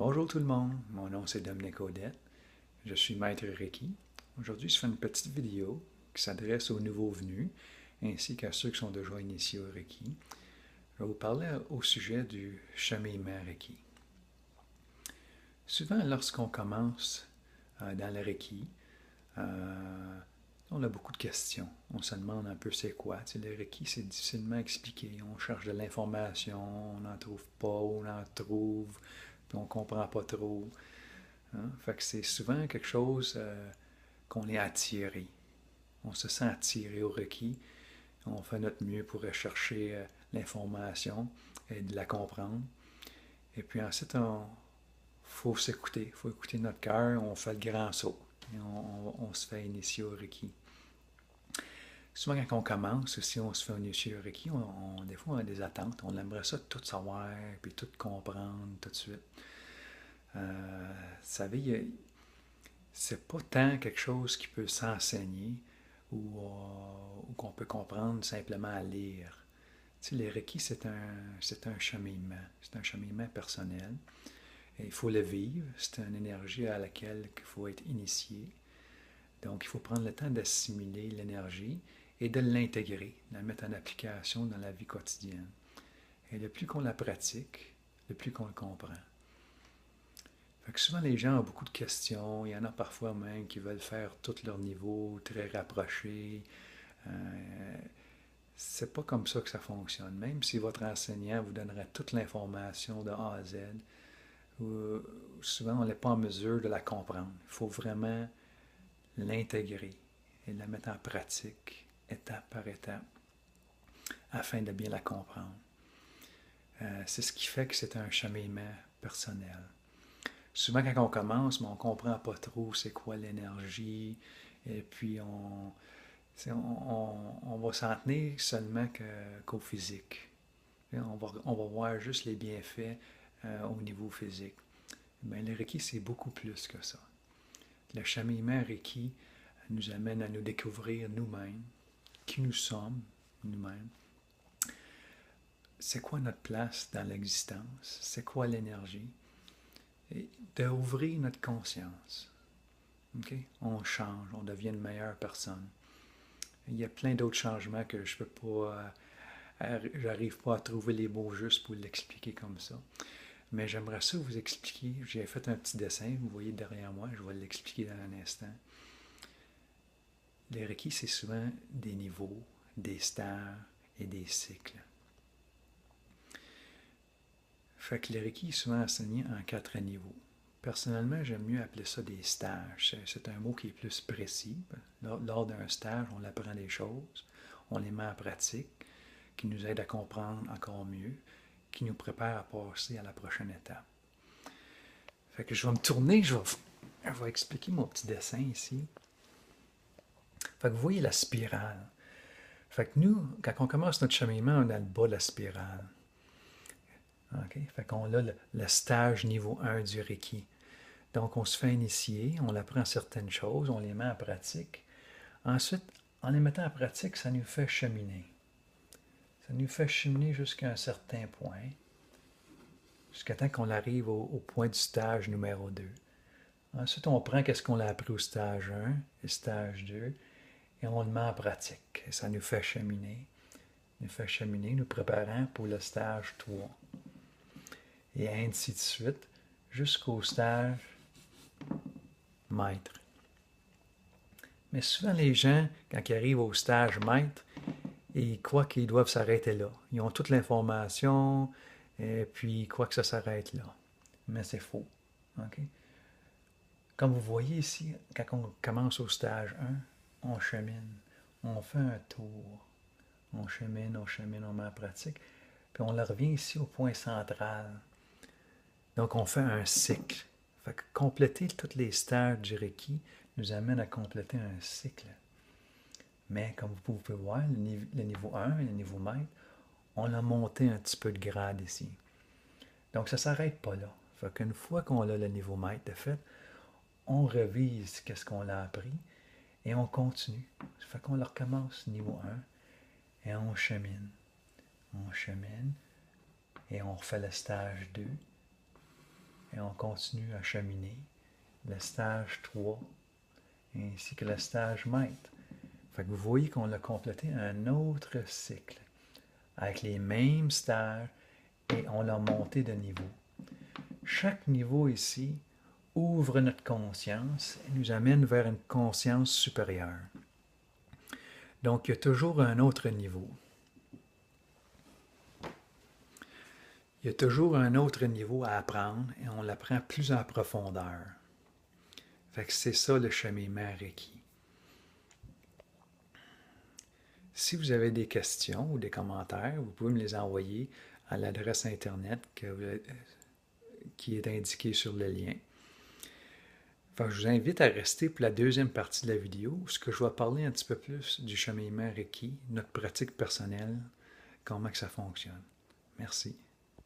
Bonjour tout le monde, mon nom c'est Dominique Audette, je suis maître Reiki. Aujourd'hui, je fais une petite vidéo qui s'adresse aux nouveaux venus ainsi qu'à ceux qui sont déjà initiés au Reiki. Je vais vous parler au sujet du cheminement Reiki. Souvent, lorsqu'on commence dans le Reiki, euh, on a beaucoup de questions. On se demande un peu c'est quoi. Tu sais, le Reiki, c'est difficilement expliqué. On cherche de l'information, on n'en trouve pas, on en trouve, puis on ne comprend pas trop. Hein? Fait que c'est souvent quelque chose qu'on est attiré. On se sent attiré au Reiki. On fait notre mieux pour rechercher l'information et de la comprendre. Et puis ensuite, il faut s'écouter. Il faut écouter notre cœur. On fait le grand saut. Et on se fait initier au Reiki. Souvent, quand on commence, si on se fait initier au Reiki, des fois, on a des attentes. On aimerait ça tout savoir, puis tout comprendre tout de suite. Vous savez, c'est pas tant quelque chose qui peut s'enseigner ou qu'on peut comprendre simplement à lire. Tu sais, les Reiki, c'est un cheminement. C'est un cheminement personnel. Et il faut le vivre. C'est une énergie à laquelle il faut être initié. Donc, il faut prendre le temps d'assimiler l'énergie et de l'intégrer, de la mettre en application dans la vie quotidienne. Et le plus qu'on la pratique, le plus qu'on le comprend. Fait que souvent, les gens ont beaucoup de questions. Il y en a parfois même qui veulent faire tout leur niveau très rapproché. Euh, c'est pas comme ça que ça fonctionne. Même si votre enseignant vous donnerait toute l'information de A à Z, souvent on n'est pas en mesure de la comprendre. Il faut vraiment l'intégrer et la mettre en pratique, étape par étape, afin de bien la comprendre. C'est ce qui fait que c'est un cheminement personnel. Souvent, quand on commence, on ne comprend pas trop c'est quoi l'énergie, et puis on va s'en tenir seulement qu'au physique. On va voir juste les bienfaits au niveau physique. Mais le Reiki, c'est beaucoup plus que ça. Le cheminement Reiki nous amène à nous découvrir nous-mêmes, qui nous sommes, nous-mêmes. C'est quoi notre place dans l'existence? C'est quoi l'énergie? Et d'ouvrir notre conscience. Okay? On change, on devient une meilleure personne. Il y a plein d'autres changements que je peux pas, j'arrive pas à trouver les mots justes pour l'expliquer comme ça. Mais j'aimerais ça vous expliquer. J'ai fait un petit dessin, vous voyez derrière moi, je vais l'expliquer dans un instant. Les Reiki, c'est souvent des niveaux, des stages et des cycles. Fait que le Reiki est souvent enseigné en 4 niveaux. Personnellement, j'aime mieux appeler ça des stages. C'est un mot qui est plus précis. Lors d'un stage, on apprend des choses, on les met en pratique, qui nous aident à comprendre encore mieux, qui nous prépare à passer à la prochaine étape. Fait que je vais me tourner, je vais expliquer mon petit dessin ici. Fait que vous voyez la spirale. Fait que nous, quand on commence notre cheminement, on a le bas de la spirale. Okay? Fait qu'on a le stage niveau 1 du Reiki. Donc, on se fait initier, on apprend certaines choses, on les met en pratique. Ensuite, en les mettant en pratique, ça nous fait cheminer. Ça nous fait cheminer jusqu'à un certain point, jusqu'à temps qu'on arrive au point du stage numéro 2. Ensuite, on prend ce qu'on a appris au stage 1 et stage 2 et on le met en pratique. Et ça nous fait cheminer, nous préparant pour le stage 3. Et ainsi de suite, jusqu'au stage maître. Mais souvent, les gens, quand ils arrivent au stage maître, ils croient qu'ils doivent s'arrêter là. Ils ont toute l'information, et puis ils croient que ça s'arrête là. Mais c'est faux. Okay? Comme vous voyez ici, quand on commence au stage 1, on chemine. On fait un tour. On chemine, on met en pratique. Puis on revient ici au point central. Donc on fait un cycle. Fait que compléter tous les stages du Reiki nous amène à compléter un cycle. Mais comme vous pouvez voir, le niveau 1 et le niveau maître, on a monté un petit peu de grade ici. Donc ça ne s'arrête pas là. Fait qu'une fois qu'on a le niveau maître de fait, on revise ce qu'on a appris et on continue. Ça fait qu'on le recommence niveau 1 et on chemine. On chemine et on refait le stage 2 et on continue à cheminer. Le stage 3 ainsi que le stage maître. Fait que vous voyez qu'on a complété un autre cycle avec les mêmes stages et on l'a monté de niveau. Chaque niveau ici ouvre notre conscience et nous amène vers une conscience supérieure. Donc, il y a toujours un autre niveau. Il y a toujours un autre niveau à apprendre et on l'apprend plus en profondeur. Fait que c'est ça le cheminement Reiki. Si vous avez des questions ou des commentaires, vous pouvez me les envoyer à l'adresse Internet qui est indiquée sur le lien. Enfin, je vous invite à rester pour la deuxième partie de la vidéo, où je vais parler un petit peu plus du cheminement Reiki, notre pratique personnelle, comment que ça fonctionne. Merci.